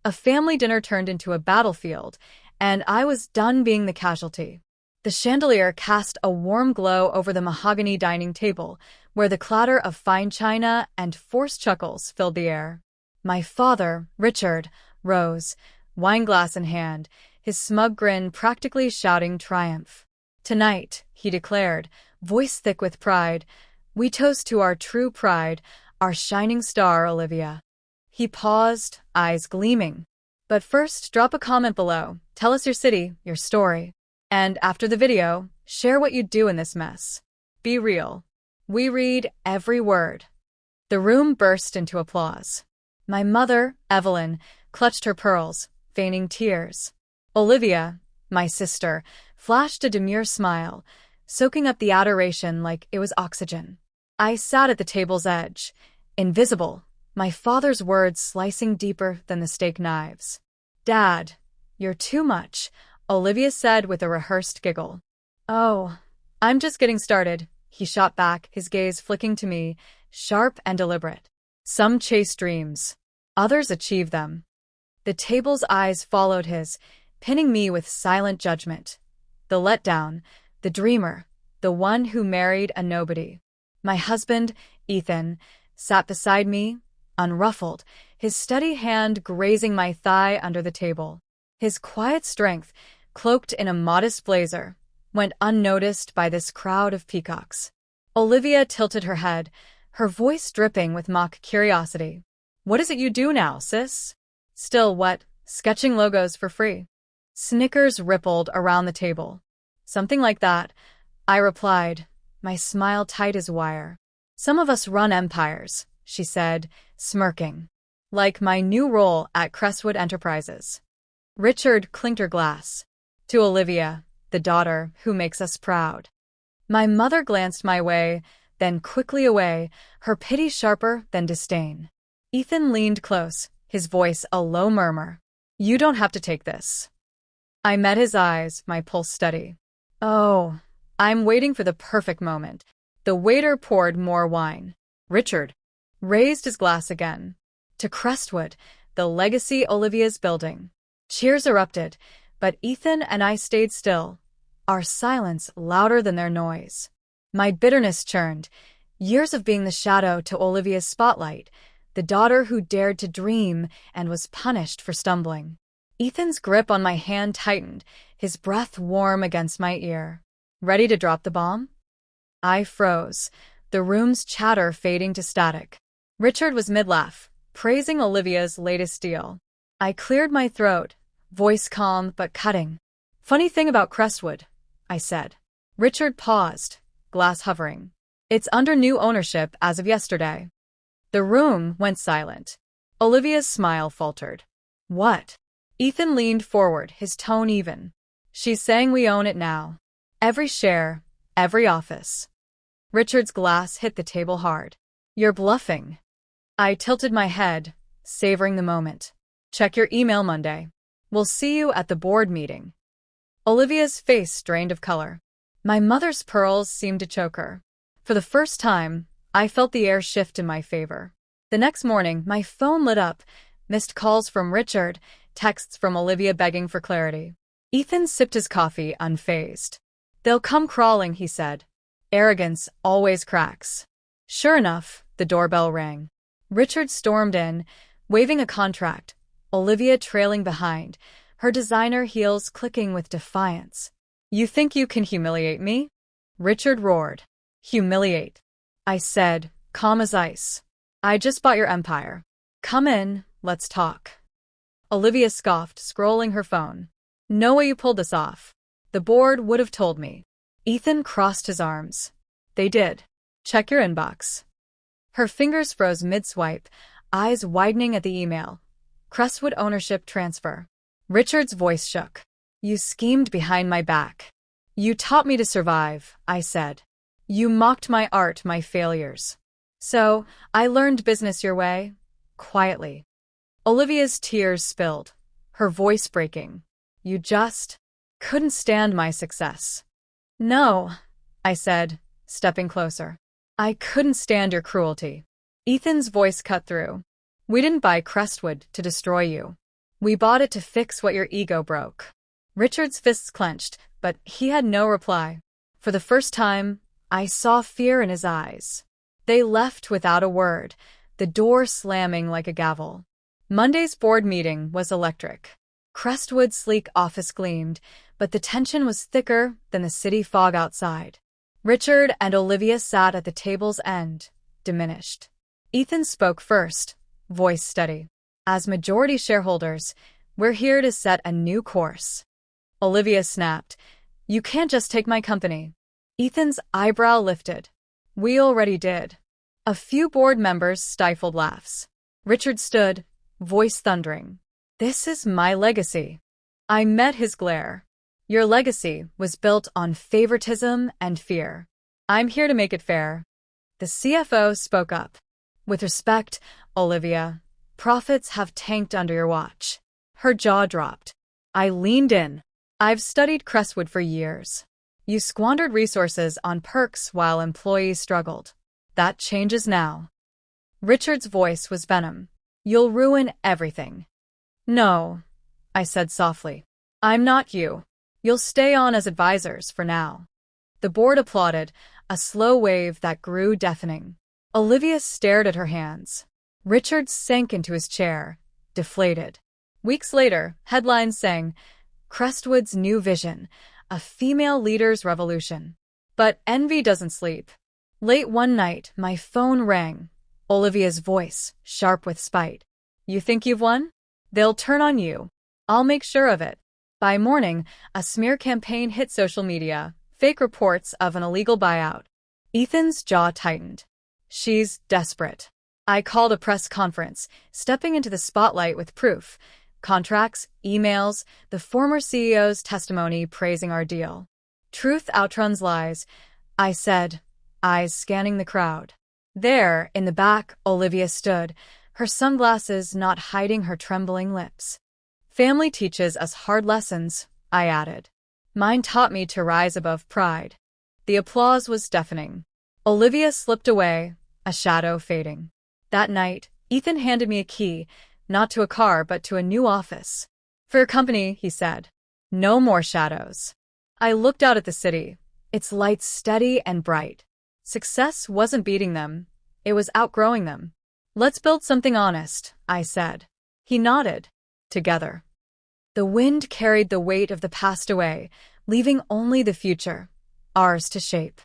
A family dinner turned into a battlefield, and I was done being the casualty. The chandelier cast a warm glow over the mahogany dining table, where the clatter of fine china and forced chuckles filled the air. My father, Richard, rose, wineglass in hand, his smug grin practically shouting triumph. "Tonight," he declared, voice thick with pride, "we toast to our true pride, our shining star, Olivia." He paused, eyes gleaming. "But first, drop a comment below. Tell us your city, your story. And after the video, share what you'd do in this mess. Be real. We read every word." The room burst into applause. My mother, Evelyn, clutched her pearls, feigning tears. Olivia, my sister, flashed a demure smile, soaking up the adoration like it was oxygen. I sat at the table's edge, invisible, my father's words slicing deeper than the steak knives. "Dad, you're too much," Olivia said with a rehearsed giggle. "Oh, I'm just getting started," he shot back, his gaze flicking to me, sharp and deliberate. "Some chase dreams. Others achieve them." The table's eyes followed his, pinning me with silent judgment. The letdown, the dreamer, the one who married a nobody. My husband, Ethan, sat beside me, unruffled, his steady hand grazing my thigh under the table. His quiet strength, cloaked in a modest blazer, went unnoticed by this crowd of peacocks. Olivia tilted her head, her voice dripping with mock curiosity. "What is it you do now, sis?" "Still what? Sketching logos for free." Snickers rippled around the table. "Something like that," I replied, my smile tight as wire. "Some of us run empires," she said, smirking. "Like my new role at Crestwood Enterprises." Richard clinked her glass. "To Olivia, the daughter who makes us proud." My mother glanced my way, then quickly away, her pity sharper than disdain. Ethan leaned close, his voice a low murmur. "You don't have to take this." I met his eyes, my pulse steady. "Oh, I'm waiting for the perfect moment." The waiter poured more wine. Richard raised his glass again. "To Crestwood, the legacy Olivia's building." Cheers erupted, but Ethan and I stayed still, our silence louder than their noise. My bitterness churned, years of being the shadow to Olivia's spotlight, the daughter who dared to dream and was punished for stumbling. Ethan's grip on my hand tightened, his breath warm against my ear. "Ready to drop the bomb?" I froze, the room's chatter fading to static. Richard was mid-laugh, praising Olivia's latest deal. I cleared my throat, voice calm but cutting. "Funny thing about Crestwood," I said. Richard paused, glass hovering. "It's under new ownership as of yesterday." The room went silent. Olivia's smile faltered. "What?" Ethan leaned forward, his tone even. "She's saying we own it now. Every share, every office." Richard's glass hit the table hard. "You're bluffing." I tilted my head, savoring the moment. "Check your email Monday. We'll see you at the board meeting." Olivia's face drained of color. My mother's pearls seemed to choke her. For the first time, I felt the air shift in my favor. The next morning, my phone lit up, missed calls from Richard, texts from Olivia begging for clarity. Ethan sipped his coffee unfazed. "They'll come crawling," he said. "Arrogance always cracks." Sure enough, the doorbell rang. Richard stormed in, waving a contract, Olivia trailing behind, her designer heels clicking with defiance. "You think you can humiliate me?" Richard roared. "Humiliate," I said, calm as ice. "I just bought your empire. Come in, let's talk." Olivia scoffed, scrolling her phone. "No way you pulled this off. The board would have told me." Ethan crossed his arms. "They did. Check your inbox." Her fingers froze mid-swipe, eyes widening at the email. Crestwood ownership transfer. Richard's voice shook. "You schemed behind my back. You taught me to survive," I said. "You mocked my art, my failures. So, I learned business your way, quietly." Olivia's tears spilled, her voice breaking. "You just couldn't stand my success." "No," I said, stepping closer. "I couldn't stand your cruelty." Ethan's voice cut through. "We didn't buy Crestwood to destroy you. We bought it to fix what your ego broke. Richard's fists clenched, but he had no reply. For the first time, I saw fear in his eyes. They left without a word, the door slamming like a gavel. Monday's board meeting was electric. Crestwood's sleek office gleamed, but the tension was thicker than the city fog outside. Richard and Olivia sat at the table's end, diminished. Ethan spoke first, voice steady. As majority shareholders, we're here to set a new course. Olivia snapped, "You can't just take my company." Ethan's eyebrow lifted. "We already did." A few board members stifled laughs. Richard stood, voice thundering. "This is my legacy." I met his glare. "Your legacy was built on favoritism and fear. I'm here to make it fair." The CFO spoke up. "With respect, Olivia, profits have tanked under your watch." Her jaw dropped. I leaned in. "I've studied Crestwood for years. You squandered resources on perks while employees struggled. That changes now." Richard's voice was venom. "You'll ruin everything." "No," I said softly. "I'm not you. You'll stay on as advisors for now." The board applauded, a slow wave that grew deafening. Olivia stared at her hands. Richard sank into his chair, deflated. Weeks later, headlines sang, "Crestwood's new vision, a female leader's revolution." But envy doesn't sleep. Late one night, my phone rang. Olivia's voice, sharp with spite. "You think you've won? They'll turn on you. I'll make sure of it." By morning, a smear campaign hit social media, fake reports of an illegal buyout. Ethan's jaw tightened. "She's desperate." I called a press conference, stepping into the spotlight with proof. Contracts, emails, the former CEO's testimony praising our deal. "Truth outruns lies," I said, eyes scanning the crowd. There, in the back, Olivia stood, her sunglasses not hiding her trembling lips. "Family teaches us hard lessons," I added. "Mine taught me to rise above pride." The applause was deafening. Olivia slipped away, a shadow fading. That night, Ethan handed me a key, not to a car but to a new office. "For your company," he said. "No more shadows." I looked out at the city, its lights steady and bright. Success wasn't beating them, it was outgrowing them. "Let's build something honest," I said. He nodded. Together. The wind carried the weight of the past away, leaving only the future, ours to shape.